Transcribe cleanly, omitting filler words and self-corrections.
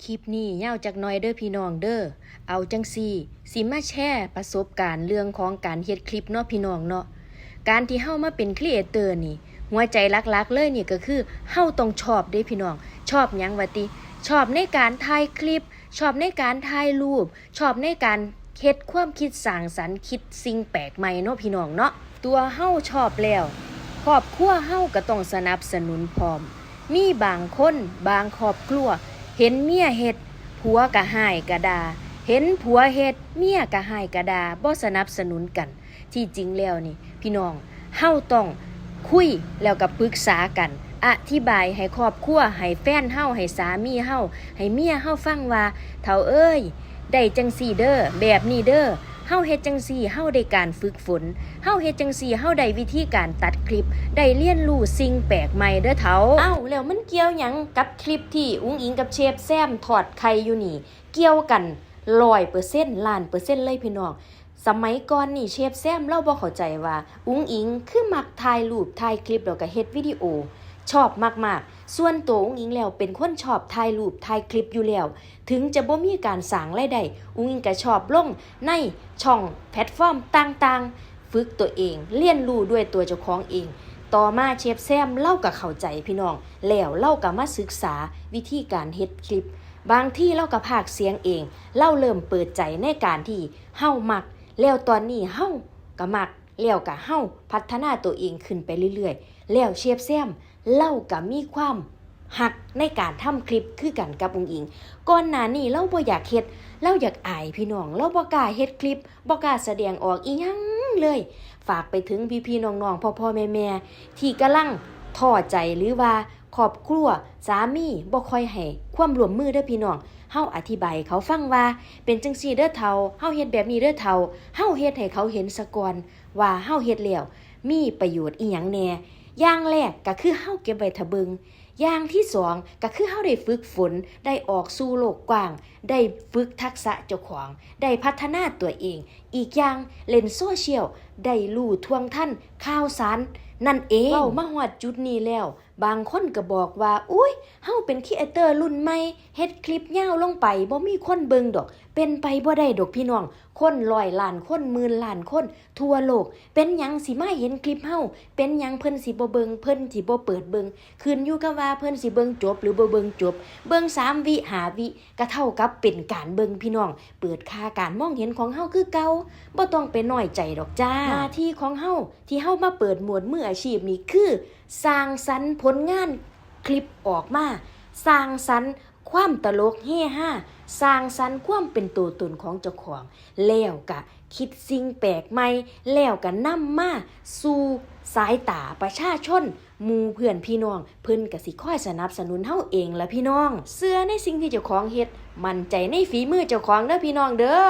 คลิปนี้ยาวจักหน่อยเด้อพี่น้องเด้อเอาจังซี่สิมาแชร์ประสบการณ์เรื่องของการเฮ็ดคลิปเนาะพี่น้องเนาะการที่เฮามาเป็นครีเอเตอร์นี่หัวใจหลักๆเลยนี่ก็คือเฮาต้องชอบเด้พี่น้องชอบหยังวะติชอบในการถ่ายคลิปชอบในการถ่ายรูปชอบในการเฮ็ดความคิดสร้างสรรค์คิดสิ่งแปลกใหม่เนาะพี่น้องเนาะตัวเฮาชอบแล้วครอบครัวเฮาก็ต้องสนับสนุนพร้อมมีบางคนบางครอบครัวเห็นเมียเฮ็ดผัวก็หายก็ด่าเห็นผัวเฮ็ดเมียก็หายก็ด่าบ่สนับสนุนกันที่จริงแล้วนี่พี่น้องเฮาต้องคุยแล้วก็ปรึกษากันอธิบายให้ครอบครัวให้แฟนเฮาให้สามีเฮาให้เมียเฮาฟังว่าเฒ่าเอ้ยได้จังซี่เด้อแบบนี้เด้อเฮาเฮ็ดจังซี่เฮาได้การฝึกฝนเฮาเฮ็ดจังซี่เฮาได้วิธีการตัดคลิปได้เรียนรู้สิ่งแปลกใหม่เด้อเฒ่าอ้าวแล้วมันเกี่ยวหยังกับคลิปที่อุ้งอิงกับเชฟแซมทอดไข่อยู่นี่เกี่ยวกัน 100% ล้านเปอร์เซ็นต์เลยพี่น้องสมัยก่อนนี่เชฟแซมเราบ่เข้าใจว่าอุ้งอิงคือมักถ่ายรูปถ่ายคลิปแล้วก็เฮ็ดวิดีโอชอบมากๆส่วนตัวอุ้งอิงแล้วเป็นคนชอบถ่ายรูปถ่ายคลิปอยู่แล้วถึงจะบ่มีการสร้างรายได้อุ้งอิงก็ชอบลงในช่องแพลตฟอร์มต่างๆฝึกตัวเองเรียนรู้ด้วยตัวเจ้าของเองต่อมาเชฟแซมเล่าก็เข้าใจพี่น้องแล้วเล่าก็มาศึกษาวิธีการเฮ็ดคลิปบางที่เล่าก็พากย์เสียงเองเล่าเริ่มเปิดใจในการที่เฮามักแล้วตอนนี้เฮาก็มักแล้วก็เฮาพัฒนาตัวเองขึ้นไปเรื่อยๆแล้วเชฟแซมเล่าก็มีความหักในการทำคลิปคือกันกับอุ้งอิงก่อนหน้านี้เราบ่อยากเฮ็ดเราอยากอายพี่น้องเราบ่กล้าเฮ็ดคลิปบ่กล้าแสดงออกอีหยังเลยฝากไปถึงพี่ๆน้องๆพ่อๆแม่ๆที่กำลังท้อใจหรือว่าครอบครัวสามีบ่ค่อยให้ความร่วมมือเด้อพี่น้องเฮาอธิบายเขาฟังว่าเป็นจังซี่เด้อเฒ่าเฮาเฮ็ดแบบนี้เด้อเฒ่าเฮาเฮ็ดให้เขาเห็นซะก่อนว่าเฮาเฮ็ดแล้วมีประโยชน์อีหยังแหน่อย่างแรกก็คือเฮาเก็บไว้ถ้าเบิ่งอย่างที่สองก็คือเฮาได้ฝึกฝนได้ออกสู่โลกกว้างได้ฝึกทักษะเจ้าของได้พัฒนาตัวเองอีกอย่างเล่นโซเชียลได้รู้ท่วงทันข่าวสารนั่นเองเว้ามาฮอดจุดนี้แล้วบางคนก็บอกว่าอุ๊ยเฮาเป็นครีเอเตอร์รุ่นใหม่เฮ็ดคลิปยาวลงไปบ่มีคนเบิ่งดอกเป็นไปบ่ได้ดอกพี่น้องคน100 ล้านคนหมื่นล้านคนทั่วโลกเป็นหยังสิมาเห็นคลิปเฮาเป็นหยังเพิ่นสิบ่เบิ่งเพิ่นสิบ่เปิดเบิ่งขึ้นอยู่กับว่าเพิ่นสิเบิ่งจบหรือบ่เบิ่งจบเบิ่ง3วิ5วิก็เท่ากับเป็นการเบิ่งพี่น้องเปิดค่าการมองเห็นของเฮาคือเก่าบ่ต้องไปน้อยใจดอกจ้าหน้าที่ของเฮาที่เฮามาเปิดโหมดมืออาชีพนี่คือสร้างสรรค์ผลงานคลิปออกมาสร้างสรรค์ความตลกเฮฮาสร้างสรรค์ความเป็นตัวตนของเจ้าของแล้วก็คิดสิ่งแปลกใหม่แล้วก็นำมาสู่สายตาประชาชนหมู่เพื่อนพี่น้องเพิ่นก็สิคอยสนับสนุนเฮาเองล่ะพี่น้องเชื่อในสิ่งที่เจ้าของเฮ็ดมั่นใจในฝีมือเจ้าของเด้อพี่น้องเด้อ